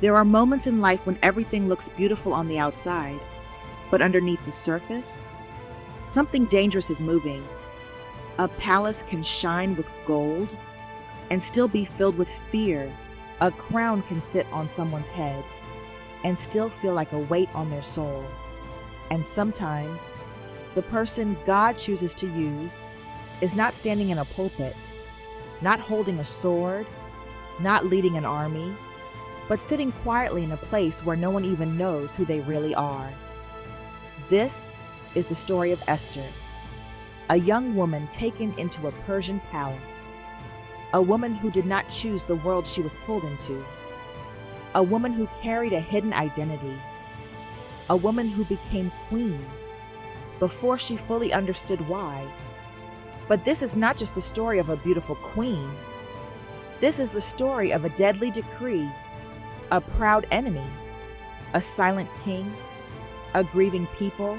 There are moments in life when everything looks beautiful on the outside, but underneath the surface, something dangerous is moving. A palace can shine with gold and still be filled with fear. A crown can sit on someone's head and still feel like a weight on their soul. And sometimes, the person God chooses to use is not standing in a pulpit, not holding a sword, not leading an army, but sitting quietly in a place where no one even knows who they really are. This is the story of Esther, a young woman taken into a Persian palace, a woman who did not choose the world she was pulled into, a woman who carried a hidden identity, a woman who became queen before she fully understood why. But this is not just the story of a beautiful queen. This is the story of a deadly decree, a proud enemy, a silent king, a grieving people,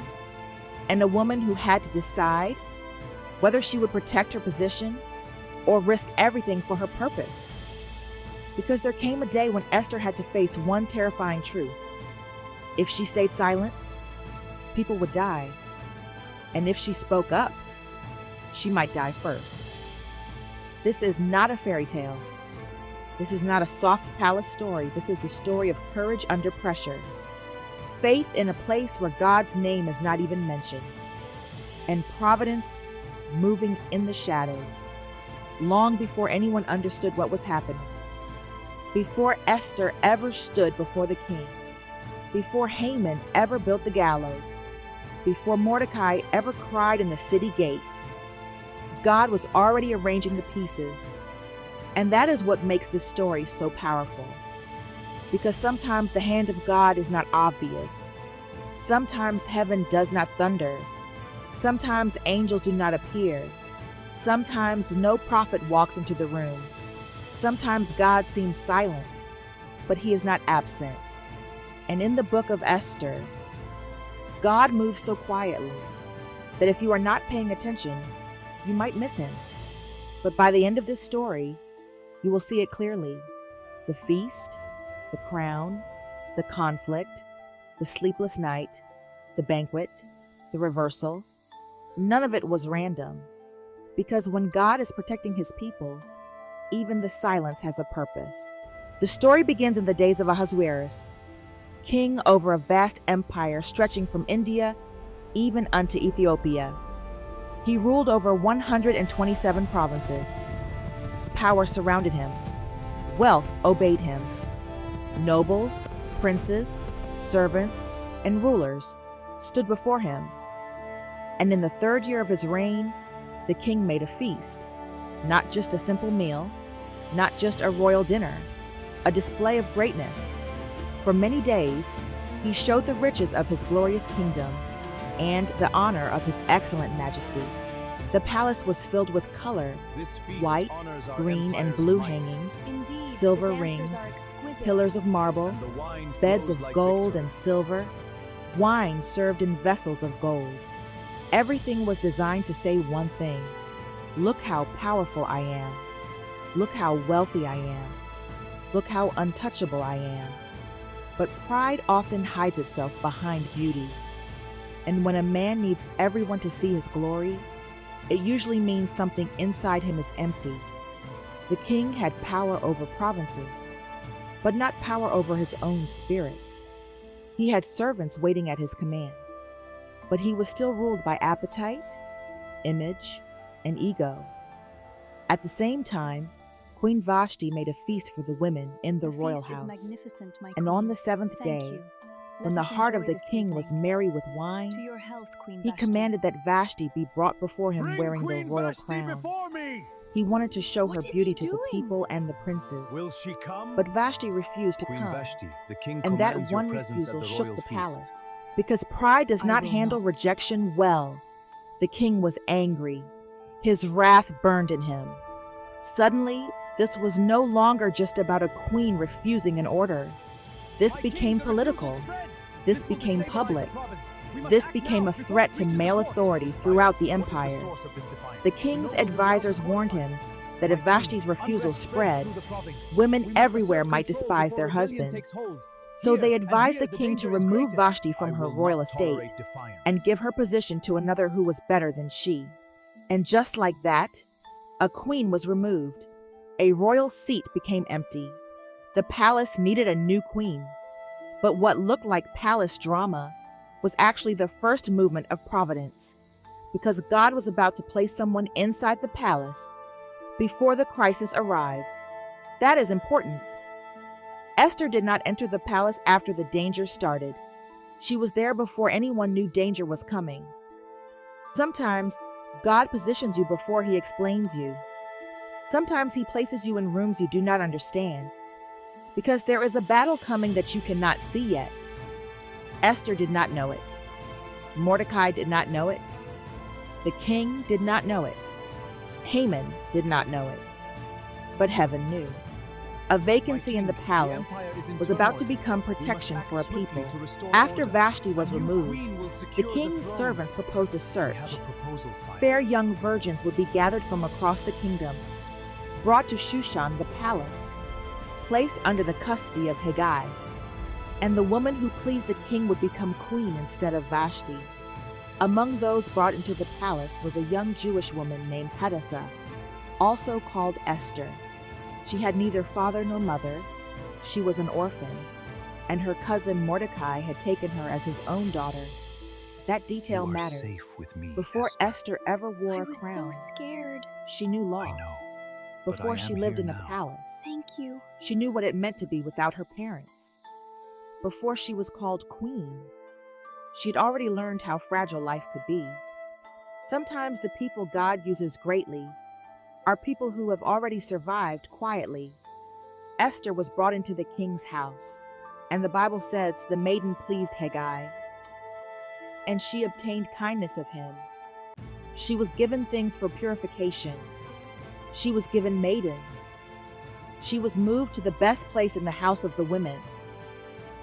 and a woman who had to decide whether she would protect her position or risk everything for her purpose. Because there came a day when Esther had to face one terrifying truth. If she stayed silent, people would die. And if she spoke up, she might die first. This is not a fairy tale. This is not a soft palace story. This is the story of courage under pressure. Faith in a place where God's name is not even mentioned. And providence moving in the shadows, long before anyone understood what was happening. Before Esther ever stood before the king. Before Haman ever built the gallows. Before Mordecai ever cried in the city gate. God was already arranging the pieces. And that is what makes this story so powerful. Because sometimes the hand of God is not obvious. Sometimes heaven does not thunder. Sometimes angels do not appear. Sometimes no prophet walks into the room. Sometimes God seems silent, but he is not absent. And in the book of Esther, God moves so quietly that if you are not paying attention, you might miss him. But by the end of this story, you will see it clearly. The feast, the crown, the conflict, the sleepless night, the banquet, the reversal, none of it was random. Because when God is protecting his people, even the silence has a purpose. The story begins in the days of Ahasuerus, king over a vast empire stretching from India even unto Ethiopia. He ruled over 127 provinces. Power surrounded him. Wealth obeyed him. Nobles, princes, servants, and rulers stood before him. And in the 3rd year of his reign, the king made a feast, not just a simple meal, not just a royal dinner, a display of greatness. For many days, he showed the riches of his glorious kingdom and the honor of his excellent majesty. The palace was filled with color, white, green, and blue hangings, silver rings, pillars of marble, beds of gold and silver, wine served in vessels of gold. Everything was designed to say one thing: look how powerful I am. Look how wealthy I am. Look how untouchable I am. But pride often hides itself behind beauty. And when a man needs everyone to see his glory, it usually means something inside him is empty. The king had power over provinces, but not power over his own spirit. He had servants waiting at his command, but he was still ruled by appetite, image, and ego. At the same time, Queen Vashti made a feast for the women in the royal house. And on the 7th day, when the heart of the king was merry with wine, he commanded that Vashti be brought before him wearing the royal crown. He wanted to show her beauty to the people and the princes. Will she come? But Vashti refused to Queen come, Vashti, the king and that commands your one presence at refusal the shook royal the feast. palace. Because pride does not handle rejection well, the king was angry. His wrath burned in him. Suddenly, this was no longer just about a queen refusing an order. This became political. This became public. This became a threat to male authority throughout the empire. The king's advisors warned him, that if Vashti's refusal spread, women everywhere might despise their husbands. So they advised the king to remove Vashti from her royal estate and give her position to another who was better than she. And just like that, a queen was removed. A royal seat became empty. The palace needed a new queen. But what looked like palace drama was actually the first movement of providence, because God was about to place someone inside the palace before the crisis arrived. That is important. Esther did not enter the palace after the danger started. She was there before anyone knew danger was coming. Sometimes God positions you before He explains you. Sometimes He places you in rooms you do not understand, because there is a battle coming that you cannot see yet. Esther did not know it. Mordecai did not know it. The king did not know it. Haman did not know it. But heaven knew. A vacancy in the palace was about to become protection for a people. After Vashti was removed, the king's servants proposed a search. Fair young virgins would be gathered from across the kingdom, brought to Shushan, the palace, placed under the custody of Hegai, and the woman who pleased the king would become queen instead of Vashti. Among those brought into the palace was a young Jewish woman named Hadassah, also called Esther. She had neither father nor mother. She was an orphan, and her cousin Mordecai had taken her as his own daughter. That detail matters. Before Esther ever wore a crown, I was so scared. she knew loss. Before she lived in a palace, Thank you. she knew what it meant to be without her parents. Before she was called queen, she'd already learned how fragile life could be. Sometimes the people God uses greatly are people who have already survived quietly. Esther was brought into the king's house, and the Bible says the maiden pleased Hegai, and she obtained kindness of him. She was given things for purification. She was given maidens. She was moved to the best place in the house of the women.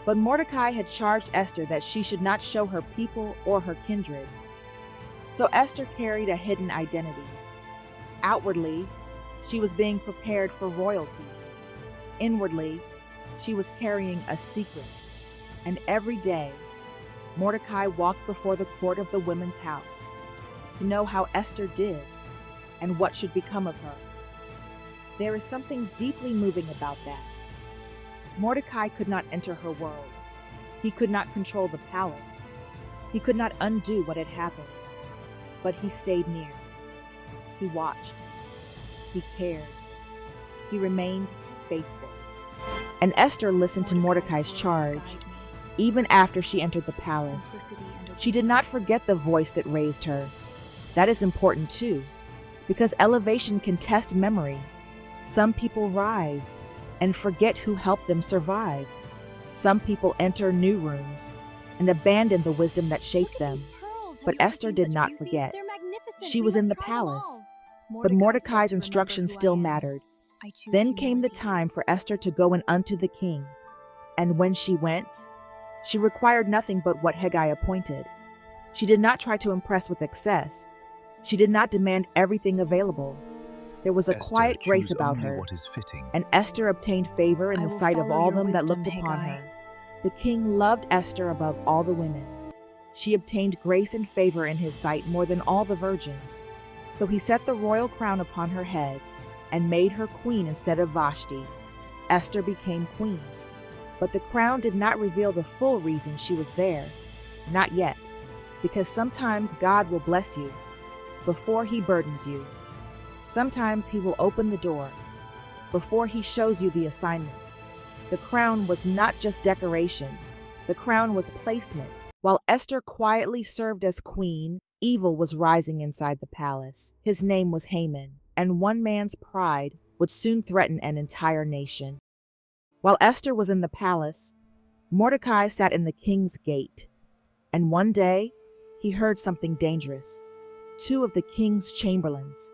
But Mordecai had charged Esther that she should not show her people or her kindred. So Esther carried a hidden identity. Outwardly, she was being prepared for royalty. Inwardly, she was carrying a secret. And every day, Mordecai walked before the court of the women's house to know how Esther did and what should become of her. There is something deeply moving about that. Mordecai could not enter her world. He could not control the palace. He could not undo what had happened. But he stayed near. He watched. He cared. He remained faithful. And Esther listened to Mordecai's charge, even after she entered the palace. She did not forget the voice that raised her. That is important too, because elevation can test memory. Some people rise and forget who helped them survive. Some people enter new rooms and abandon the wisdom that shaped them. But Esther did not forget. She was in the palace, but Mordecai's instructions still mattered. Then came the time for Esther to go in unto the king. And when she went, she required nothing but what Hegai appointed. She did not try to impress with excess. She did not demand everything available. There was a quiet grace about her, and Esther obtained favor in the sight of all them that looked upon her. The king loved Esther above all the women. She obtained grace and favor in his sight more than all the virgins. So he set the royal crown upon her head and made her queen instead of Vashti. Esther became queen. But the crown did not reveal the full reason she was there. Not yet, because sometimes God will bless you before he burdens you. Sometimes he will open the door before he shows you the assignment. The crown was not just decoration. The crown was placement. While Esther quietly served as queen, evil was rising inside the palace. His name was Haman, and one man's pride would soon threaten an entire nation. While Esther was in the palace, Mordecai sat in the king's gate. And one day, he heard something dangerous. Two of the king's chamberlains,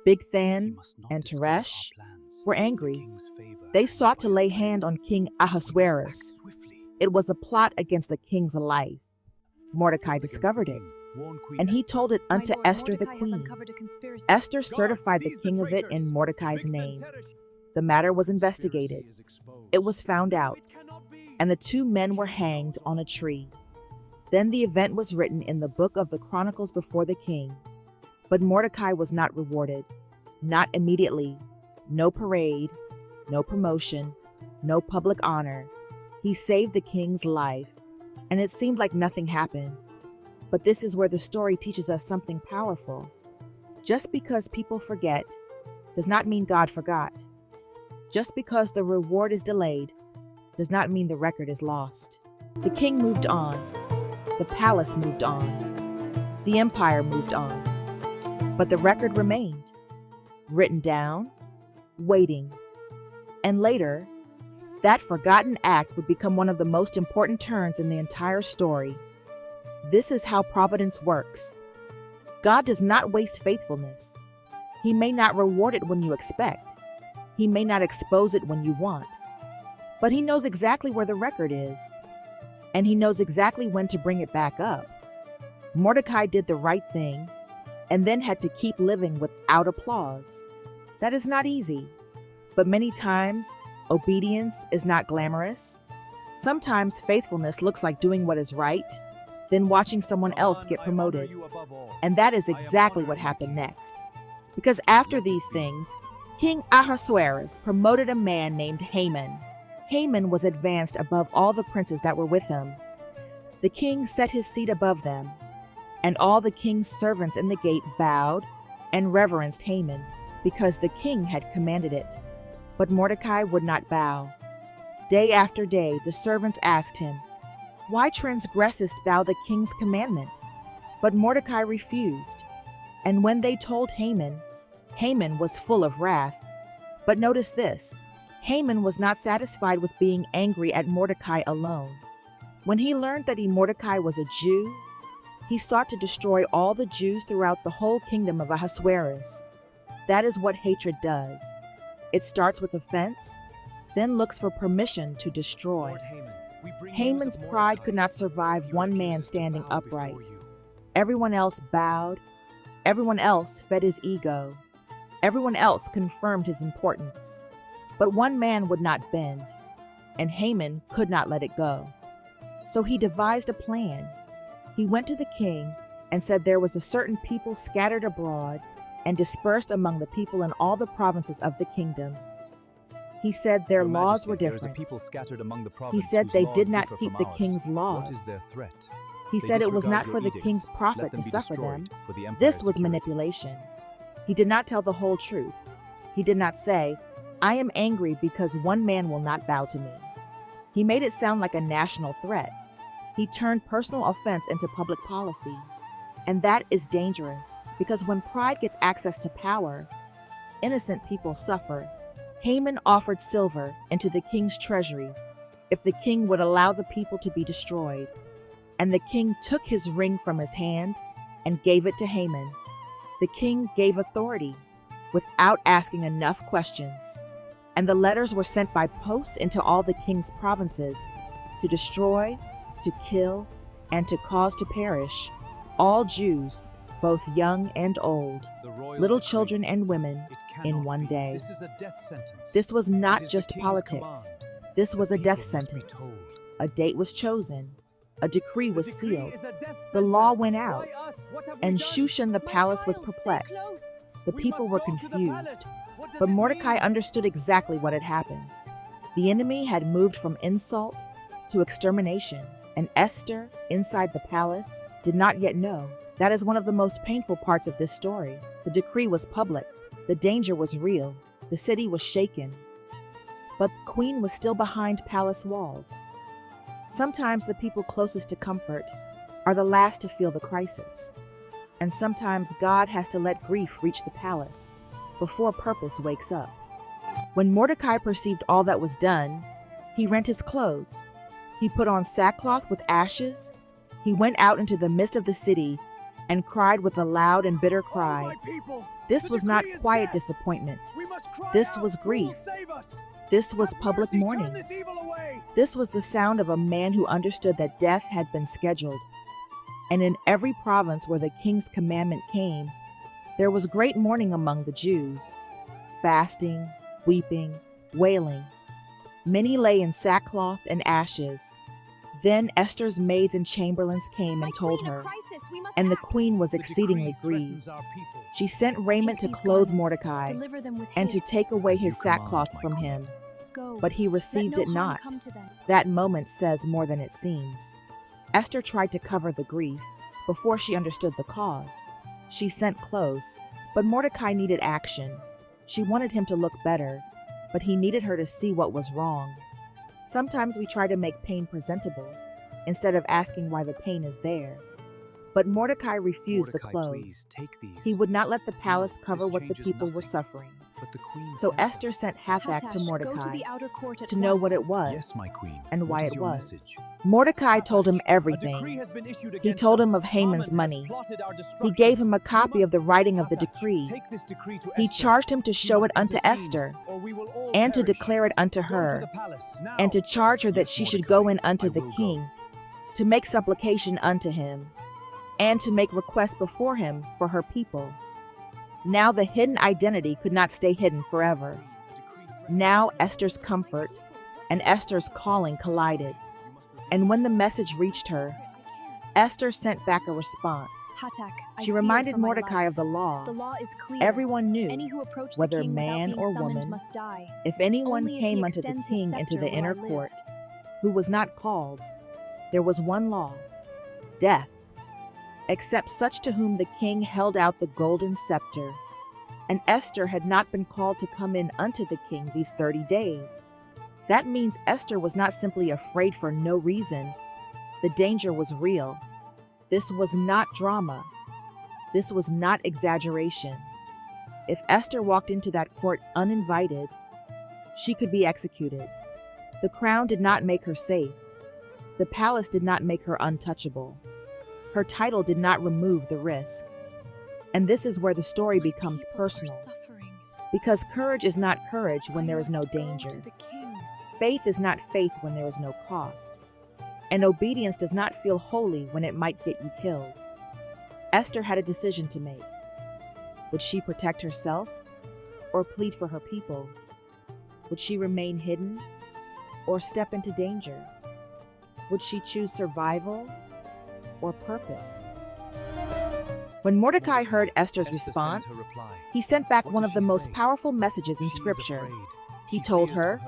Bigthan and Teresh, were angry. They sought to lay hand on King Ahasuerus. It was a plot against the king's life. Mordecai discovered it. and he told it unto Esther the queen. Esther certified the king of it in Mordecai's name. The matter was investigated. It was found out, and the 2 men were hanged on a tree. Then the event was written in the book of the Chronicles before the king. But Mordecai was not rewarded, not immediately, no parade, no promotion, no public honor. He saved the king's life, and it seemed like nothing happened. But this is where the story teaches us something powerful. Just because people forget does not mean God forgot. Just because the reward is delayed does not mean the record is lost. The king moved on. The palace moved on. The empire moved on. But the record remained, written down, waiting. And later, that forgotten act would become one of the most important turns in the entire story. This is how providence works. God does not waste faithfulness. He may not reward it when you expect. He may not expose it when you want. But he knows exactly where the record is, and he knows exactly when to bring it back up. Mordecai did the right thing, and then had to keep living without applause. That is not easy, but many times, obedience is not glamorous. Sometimes faithfulness looks like doing what is right, then watching someone else get promoted. And that is exactly what happened next. Because after these things, King Ahasuerus promoted a man named Haman. Haman was advanced above all the princes that were with him. The king set his seat above them, and all the king's servants in the gate bowed and reverenced Haman, because the king had commanded it. But Mordecai would not bow. Day after day the servants asked him, "Why transgressest thou the king's commandment?" But Mordecai refused. And when they told Haman, Haman was full of wrath. But notice this, Haman was not satisfied with being angry at Mordecai alone. When he learned that Mordecai was a Jew, he sought to destroy all the Jews throughout the whole kingdom of Ahasuerus. That is what hatred does. It starts with offense, then looks for permission to destroy. Haman's pride could not survive one man standing upright. Everyone else bowed. Everyone else fed his ego. Everyone else confirmed his importance. But one man would not bend, and Haman could not let it go. So he devised a plan. He went to the king and said there was a certain people scattered abroad and dispersed among the people in all the provinces of the kingdom. He said their laws were different. He said they did not keep the king's laws. He said it was not for the king's profit to suffer them. This was manipulation. He did not tell the whole truth. He did not say, "I am angry because one man will not bow to me." He made it sound like a national threat. He turned personal offense into public policy. And that is dangerous, because when pride gets access to power, innocent people suffer. Haman offered silver into the king's treasuries if the king would allow the people to be destroyed. And the king took his ring from his hand and gave it to Haman. The king gave authority without asking enough questions. And the letters were sent by post into all the king's provinces to destroy, to kill, and to cause to perish all Jews, both young and old, little children and women, in one day. This was not just politics. This was a death sentence. A date was chosen. A decree was sealed. The law went out. And Shushan the palace was perplexed. The people were confused. But Mordecai understood exactly what had happened. The enemy had moved from insult to extermination, and Esther, inside the palace, did not yet know. That is one of the most painful parts of this story. The decree was public. The danger was real. The city was shaken. But the queen was still behind palace walls. Sometimes the people closest to comfort are the last to feel the crisis. And sometimes God has to let grief reach the palace before purpose wakes up. When Mordecai perceived all that was done, he rent his clothes. He put on sackcloth with ashes. He went out into the midst of the city and cried with a loud and bitter cry. This was not quiet disappointment. This was grief. This was public mourning. This was the sound of a man who understood that death had been scheduled. And in every province where the king's commandment came, there was great mourning among the Jews, fasting, weeping, wailing. Many lay in sackcloth and ashes. Then Esther's maids and chamberlains came and told her, and the queen was exceedingly grieved. She sent raiment to clothe Mordecai and to take away his sackcloth from him, but he received it not. That moment says more than it seems. Esther tried to cover the grief before she understood the cause. She sent clothes, but Mordecai needed action. She wanted him to look better, but he needed her to see what was wrong. Sometimes we try to make pain presentable, instead of asking why the pain is there. But Mordecai refused the clothes. He would not let the palace cover what the people were suffering. So Esther sent Hathach to Mordecai to know what it was and why it was. Mordecai told him everything. He told him of Haman's money. He gave him a copy of the writing of the decree. He charged him to show it unto Esther, and to declare it unto her, and to charge her that she should go in unto the king, to make supplication unto him, and to make request before him for her people. Now the hidden identity could not stay hidden forever. Now Esther's comfort and Esther's calling collided. And when the message reached her, Esther sent back a response. She reminded Mordecai of the law. Everyone knew, whether man or woman, if anyone came unto the king into the inner court, who was not called, there was one law, death, except such to whom the king held out the golden scepter. And Esther had not been called to come in unto the king these 30 days. That means Esther was not simply afraid for no reason. The danger was real. This was not drama. This was not exaggeration. If Esther walked into that court uninvited, she could be executed. The crown did not make her safe. The palace did not make her untouchable. Her title did not remove the risk. And this is where the story becomes personal. Because courage is not courage when there is no danger. Faith is not faith when there is no cost. And obedience does not feel holy when it might get you killed. Esther had a decision to make. Would she protect herself or plead for her people? Would she remain hidden or step into danger? Would she choose survival or purpose? When Mordecai heard Esther's response, he sent back one of the most powerful messages in Scripture. He told her,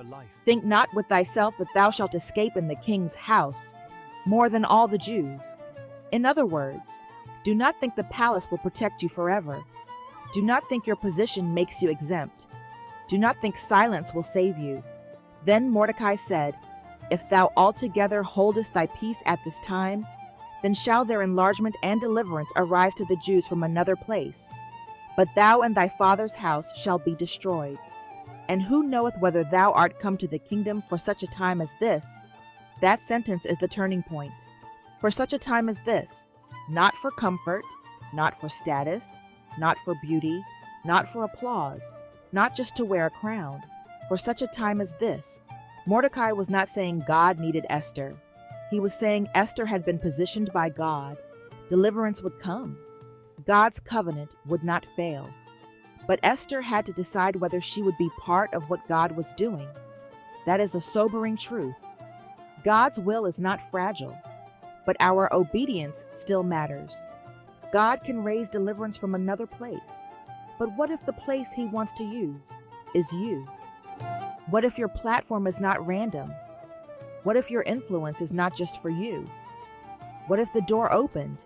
"Think not with thyself that thou shalt escape in the king's house, more than all the Jews." In other words, do not think the palace will protect you forever. Do not think your position makes you exempt. Do not think silence will save you. Then Mordecai said, "If thou altogether holdest thy peace at this time, then shall their enlargement and deliverance arise to the Jews from another place. But thou and thy father's house shall be destroyed. And who knoweth whether thou art come to the kingdom for such a time as this?" That sentence is the turning point. For such a time as this, not for comfort, not for status, not for beauty, not for applause, not just to wear a crown. For such a time as this, Mordecai was not saying God needed Esther. He was saying Esther had been positioned by God. Deliverance would come. God's covenant would not fail. But Esther had to decide whether she would be part of what God was doing. That is a sobering truth. God's will is not fragile, but our obedience still matters. God can raise deliverance from another place. But what if the place He wants to use is you? What if your platform is not random? What if your influence is not just for you? What if the door opened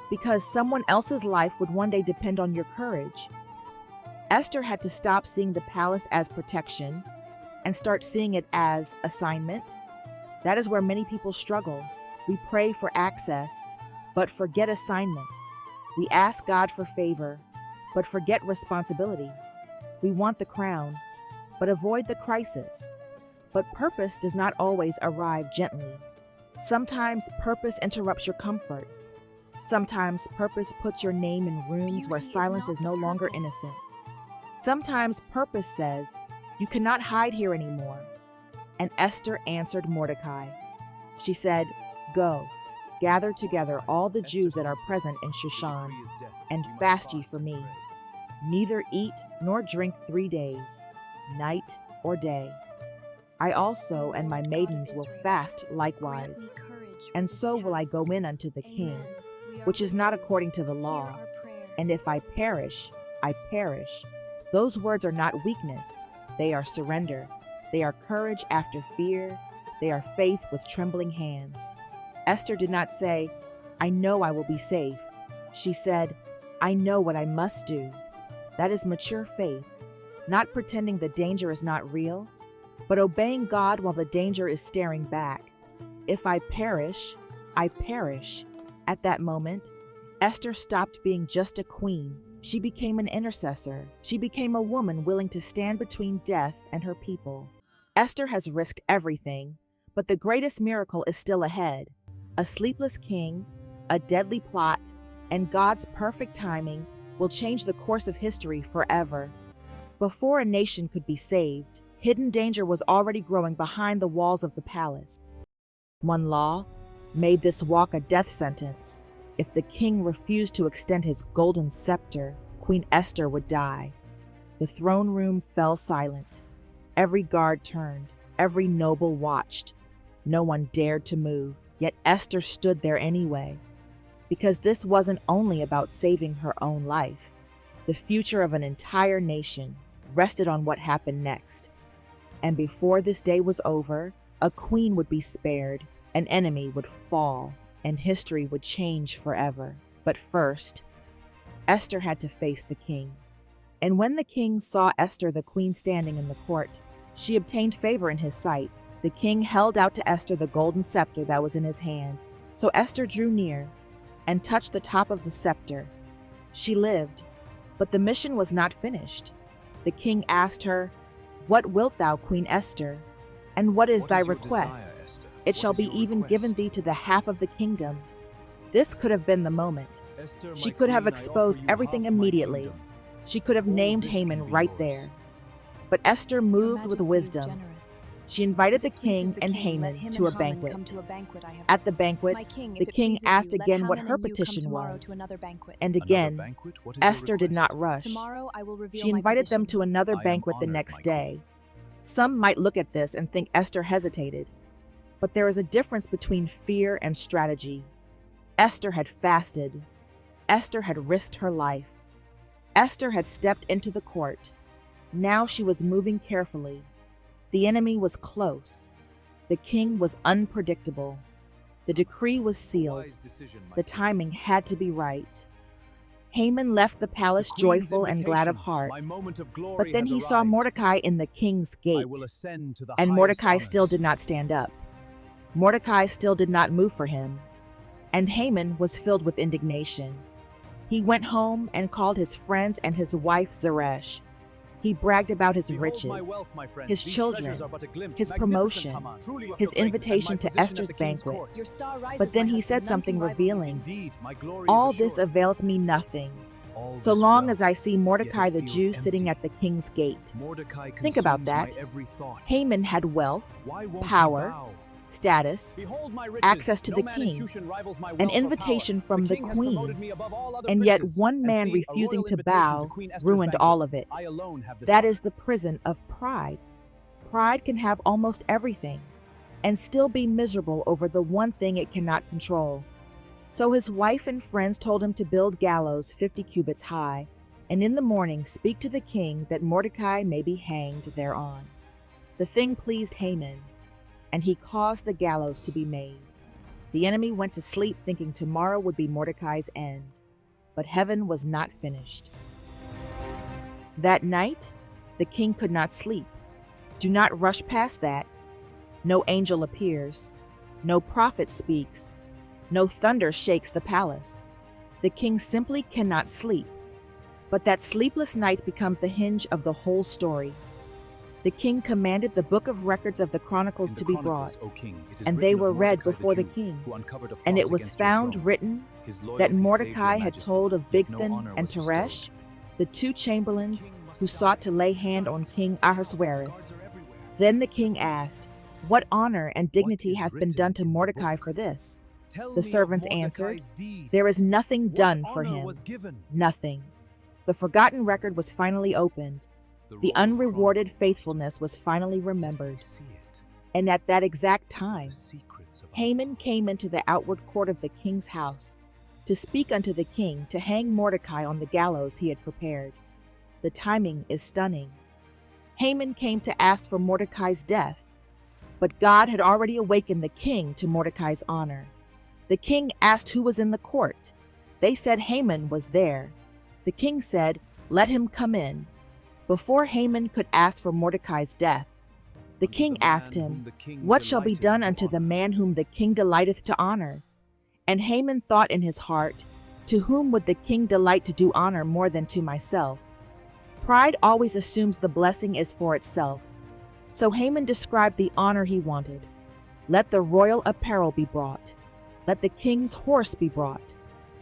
because someone else's life would one day depend on your courage? Esther had to stop seeing the palace as protection and start seeing it as assignment. That is where many people struggle. We pray for access, but forget assignment. We ask God for favor, but forget responsibility. We want the crown, but avoid the crisis. But purpose does not always arrive gently. Sometimes purpose interrupts your comfort. Sometimes purpose puts your name in rooms where silence is no longer innocent. Sometimes purpose says, "You cannot hide here anymore." And Esther answered Mordecai. She said, "Go. gather together all the Jews that are present in Shushan, and fast ye for me. Neither eat nor drink 3 days, night or day. I also and my maidens will fast likewise, and so will I go in unto the king, which is not according to the law. And if I perish, I perish. Those words are not weakness, they are surrender. They are courage after fear. They are faith with trembling hands. Esther did not say, I know I will be safe. She said, I know what I must do. That is mature faith, not pretending the danger is not real, but obeying God while the danger is staring back. If I perish, I perish. At that moment, Esther stopped being just a queen. She became an intercessor. She became a woman willing to stand between death and her people. Esther has risked everything, but the greatest miracle is still ahead. A sleepless king, a deadly plot, and God's perfect timing will change the course of history forever. Before a nation could be saved, hidden danger was already growing behind the walls of the palace. One law made this walk a death sentence. If the king refused to extend his golden scepter, Queen Esther would die. The throne room fell silent. Every guard turned, every noble watched. No one dared to move, yet Esther stood there anyway. Because this wasn't only about saving her own life. The future of an entire nation rested on what happened next. And before this day was over, a queen would be spared, an enemy would fall, and history would change forever. But first, Esther had to face the king. And when the king saw Esther the queen standing in the court, she obtained favor in his sight. The king held out to Esther the golden scepter that was in his hand. So Esther drew near and touched the top of the scepter. She lived, but the mission was not finished. The king asked her, What wilt thou, Queen Esther? And what is thy request? It shall be even given thee to the half of the kingdom. This could have been the moment. She could have exposed everything immediately. She could have named Haman right there. But Esther moved with wisdom. She invited the king and Haman to a banquet. At the banquet, the king asked again what her petition was. And again, Esther did not rush. She invited them to another banquet the next day. Some might look at this and think Esther hesitated. But there is a difference between fear and strategy. Esther had fasted. Esther had risked her life. Esther had stepped into the court. Now she was moving carefully. The enemy was close. The king was unpredictable. The decree was sealed. The timing had to be right. Haman left the palace joyful and glad of heart. But then he saw Mordecai in the king's gate. And Mordecai still did not stand up. Mordecai still did not move for him. And Haman was filled with indignation. He went home and called his friends and his wife Zeresh. He bragged about his riches, his children, his promotion, his invitation to Esther's banquet. But then he said something revealing. All this availeth me nothing, so long as I see Mordecai the Jew sitting at the king's gate. Think about that. Haman had wealth, power, status, access to the king, an invitation from the queen, and yet one man refusing to bow ruined all of it. That is the prison of pride. Pride can have almost everything and still be miserable over the one thing it cannot control. So his wife and friends told him to build gallows 50 cubits high, and in the morning speak to the king that Mordecai may be hanged thereon. The thing pleased Haman, and he caused the gallows to be made. The enemy went to sleep thinking tomorrow would be Mordecai's end, but heaven was not finished. That night, the king could not sleep. Do not rush past that. No angel appears. No prophet speaks. No thunder shakes the palace. The king simply cannot sleep. But that sleepless night becomes the hinge of the whole story. The king commanded the book of records of the Chronicles to be brought, and they were read before the king. And it was found written that Mordecai had told of Bigthan and Teresh, the 2 chamberlains who sought to lay hand on King Ahasuerus. Then the king asked, What honor and dignity hath been done to Mordecai for this? The servants answered, "There is nothing done for him, nothing." The forgotten record was finally opened. The unrewarded faithfulness was finally remembered. And at that exact time, Haman came into the outward court of the king's house to speak unto the king to hang Mordecai on the gallows he had prepared. The timing is stunning. Haman came to ask for Mordecai's death, but God had already awakened the king to Mordecai's honor. The king asked who was in the court. They said Haman was there. The king said, "Let him come in." Before Haman could ask for Mordecai's death, the king asked him, "What shall be done unto the man whom the king delighteth to honor?" And Haman thought in his heart, "To whom would the king delight to do honor more than to myself?" Pride always assumes the blessing is for itself. So Haman described the honor he wanted. "Let the royal apparel be brought. Let the king's horse be brought.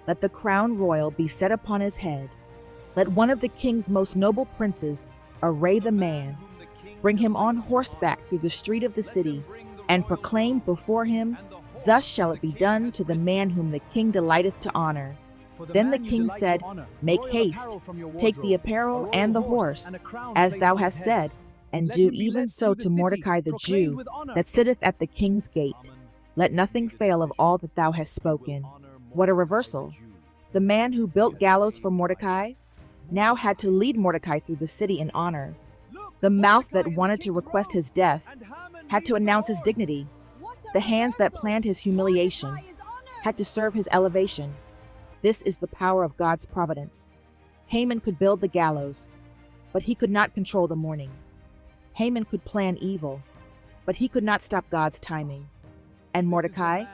Let the crown royal be set upon his head. Let one of the king's most noble princes array the man. Bring him on horseback through the street of the city, and proclaim before him, Thus shall it be done to the man whom the king delighteth to honor." Then the king said, "Make haste, take the apparel and the horse, as thou hast said, and do even so to Mordecai the Jew, that sitteth at the king's gate. Let nothing fail of all that thou hast spoken." What a reversal! The man who built gallows for Mordecai now had to lead Mordecai through the city in honor. The mouth that wanted to request his death had to announce his dignity. The hands that planned his humiliation had to serve his elevation. This is the power of God's providence. Haman could build the gallows, but he could not control the mourning. Haman could plan evil, but he could not stop God's timing. And Mordecai,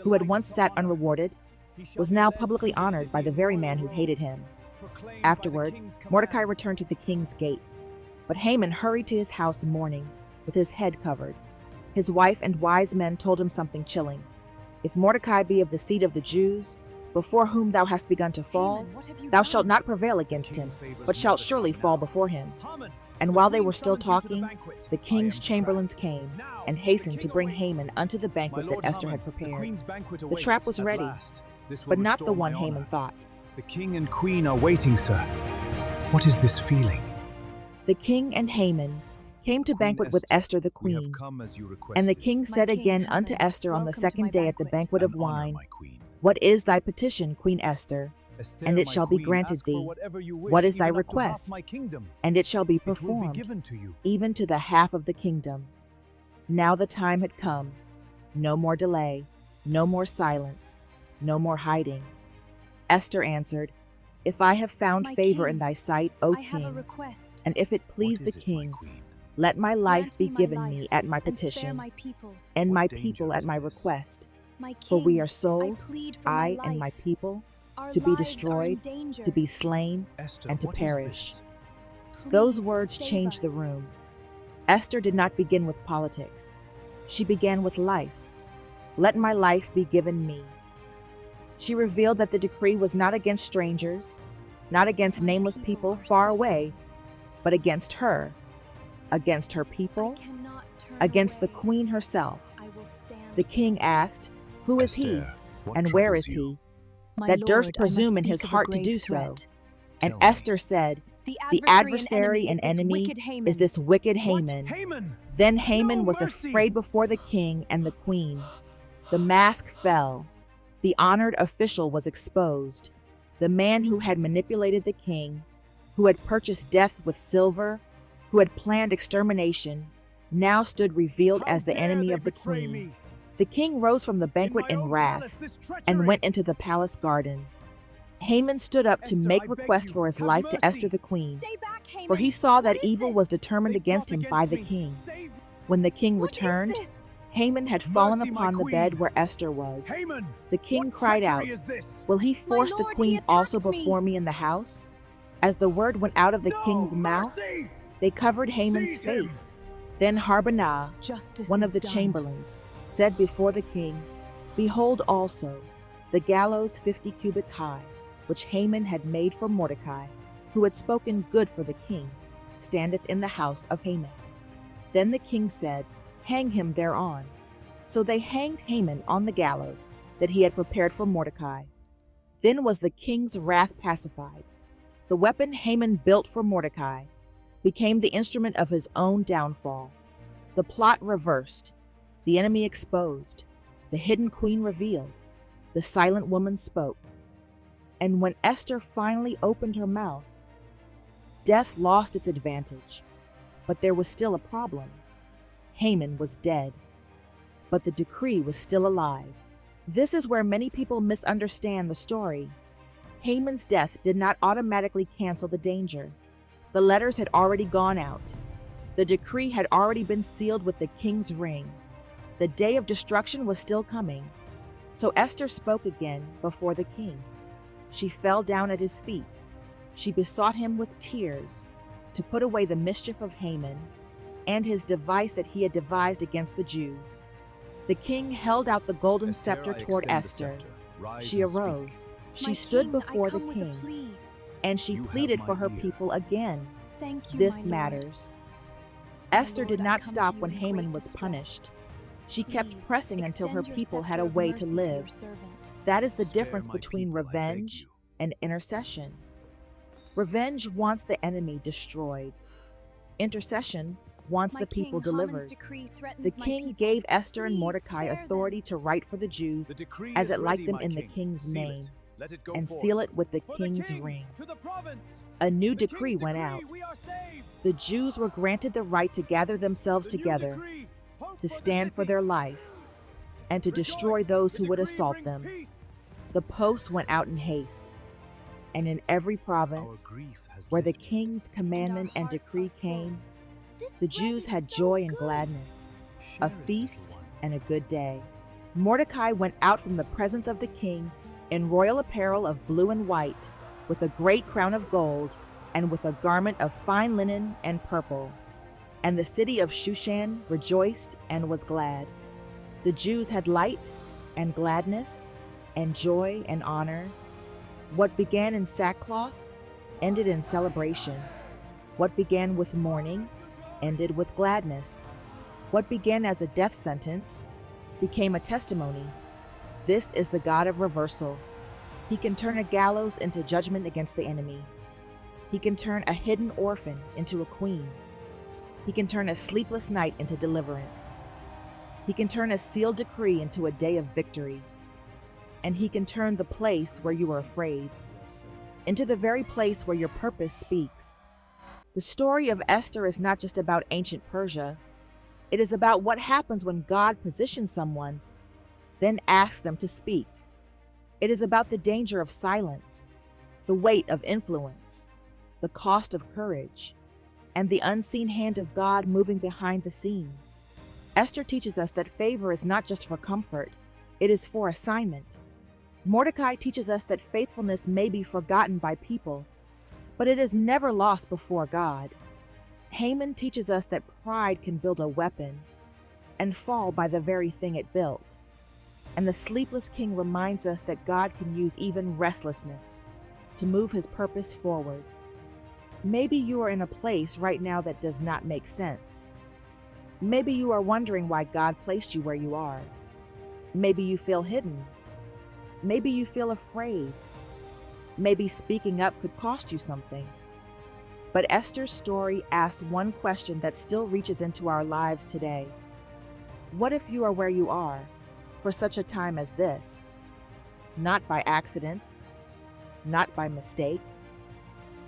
who had once sat unrewarded, was now publicly honored by the very man who hated him. Afterward, Mordecai returned to the king's gate, but Haman hurried to his house in mourning, with his head covered. His wife and wise men told him something chilling. "If Mordecai be of the seed of the Jews, before whom thou hast begun to fall, thou shalt not prevail against him, but shalt surely fall before him." And while they were still talking, the king's chamberlains came and hastened to bring Haman unto the banquet that Esther had prepared. The trap was ready, but not the one Haman thought. "The king and queen are waiting, sir. What is this feeling?" The king and Haman came to banquet with Esther the queen. And the king said again unto Esther on the second day at the banquet of wine, "What is thy petition, Queen Esther? And it shall be granted thee. What is thy request? And it shall be performed, even to the half of the kingdom." Now the time had come. No more delay, no more silence, no more hiding. Esther answered, "If I have found favor in thy sight, O king, and if it please the king, let my life be given me at my petition, and my people at my request. For we are sold, I and my people, to be destroyed, to be slain, and to perish." Those words changed the room. Esther did not begin with politics. She began with life. "Let my life be given me." She revealed that the decree was not against strangers, not against nameless people far away, but against her people, against the queen herself. The king asked, "Who is he, and where is he, that durst presume in his heart to do so?" And Esther said, "The adversary and enemy is this wicked Haman." Then Haman was afraid before the king and the queen. The mask fell. The honored official was exposed. The man who had manipulated the king, who had purchased death with silver, who had planned extermination, now stood revealed as the enemy of the queen. The king rose from the banquet in wrath and went into the palace garden. Haman stood up to make request for his life to Esther the queen, for he saw that evil was determined against him by the king. When the king returned, Haman had fallen upon the bed where Esther was. The king cried out, "Will he force the queen also before me in the house?" As the word went out of the king's mouth, they covered Haman's face. Then Harbonah, one of the chamberlains, said before the king, "Behold also, the gallows 50 cubits high, which Haman had made for Mordecai, who had spoken good for the king, standeth in the house of Haman." Then the king said, "Hang him thereon." So they hanged Haman on the gallows, that he had prepared for Mordecai. Then was the king's wrath pacified. The weapon Haman built for Mordecai became the instrument of his own downfall. The plot reversed, the enemy exposed, the hidden queen revealed, the silent woman spoke. And when Esther finally opened her mouth, death lost its advantage. But there was still a problem. Haman was dead, but the decree was still alive. This is where many people misunderstand the story. Haman's death did not automatically cancel the danger. The letters had already gone out. The decree had already been sealed with the king's ring. The day of destruction was still coming. So Esther spoke again before the king. She fell down at his feet. She besought him with tears to put away the mischief of Haman and his device that he had devised against the Jews. The king held out the golden scepter toward Esther. She arose. She stood before the king, and she pleaded for her people again. This matters. Esther did not stop when Haman was punished. She kept pressing until her people had a way to live. That is the difference between revenge and intercession. Revenge wants the enemy destroyed. Intercession wants the people delivered. The king gave Esther and Mordecai authority to write for the Jews as it liked them in the king's name, and seal it with the king's ring. A new decree went out. The Jews were granted the right to gather themselves together, to stand for their life, and to destroy those who would assault them. The posts went out in haste, and in every province where the king's commandment and decree came, the Jews had joy and gladness, a feast and a good day. Mordecai went out from the presence of the king in royal apparel of blue and white, with a great crown of gold, and with a garment of fine linen and purple. And the city of Shushan rejoiced and was glad. The Jews had light and gladness and joy and honor. What began in sackcloth ended in celebration. What began with mourning ended with gladness. What began as a death sentence became a testimony. This is the God of reversal. He can turn a gallows into judgment against the enemy. He can turn a hidden orphan into a queen. He can turn a sleepless night into deliverance. He can turn a sealed decree into a day of victory. And he can turn the place where you are afraid into the very place where your purpose speaks. The story of Esther is not just about ancient Persia. It is about what happens when God positions someone, then asks them to speak. It is about the danger of silence, the weight of influence, the cost of courage, and the unseen hand of God moving behind the scenes. Esther teaches us that favor is not just for comfort, it is for assignment. Mordecai teaches us that faithfulness may be forgotten by people, but it is never lost before God. Haman teaches us that pride can build a weapon and fall by the very thing it built. And the sleepless king reminds us that God can use even restlessness to move his purpose forward. Maybe you are in a place right now that does not make sense. Maybe you are wondering why God placed you where you are. Maybe you feel hidden. Maybe you feel afraid. Maybe speaking up could cost you something. But Esther's story asks one question that still reaches into our lives today. What if you are where you are for such a time as this? Not by accident, not by mistake,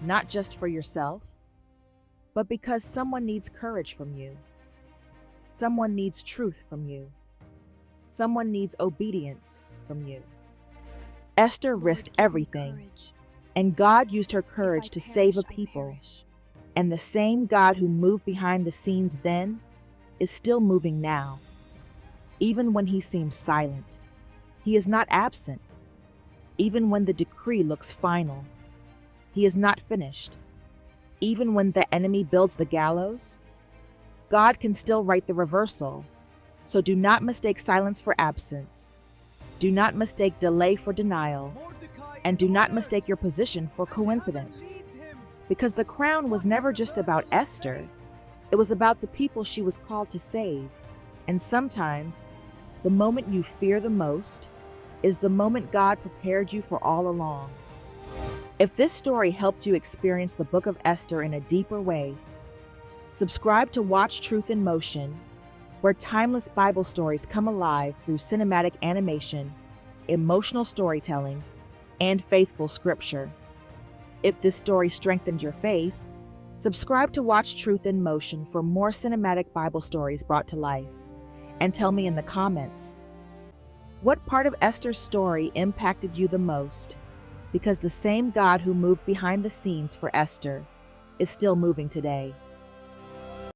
not just for yourself, but because someone needs courage from you. Someone needs truth from you. Someone needs obedience from you. Esther risked everything, and God used her courage to save a people. And the same God who moved behind the scenes then is still moving now. Even when he seems silent, he is not absent. Even when the decree looks final, he is not finished. Even when the enemy builds the gallows, God can still write the reversal. So do not mistake silence for absence. Do not mistake delay for denial, and do not mistake your position for coincidence. Because the crown was never just about Esther, it was about the people she was called to save. And sometimes, the moment you fear the most is the moment God prepared you for all along. If this story helped you experience the book of Esther in a deeper way, subscribe to Watch Truth in Motion, where timeless Bible stories come alive through cinematic animation, emotional storytelling, and faithful scripture. If this story strengthened your faith, subscribe to Watch Truth in Motion for more cinematic Bible stories brought to life. And tell me in the comments, what part of Esther's story impacted you the most? Because the same God who moved behind the scenes for Esther is still moving today.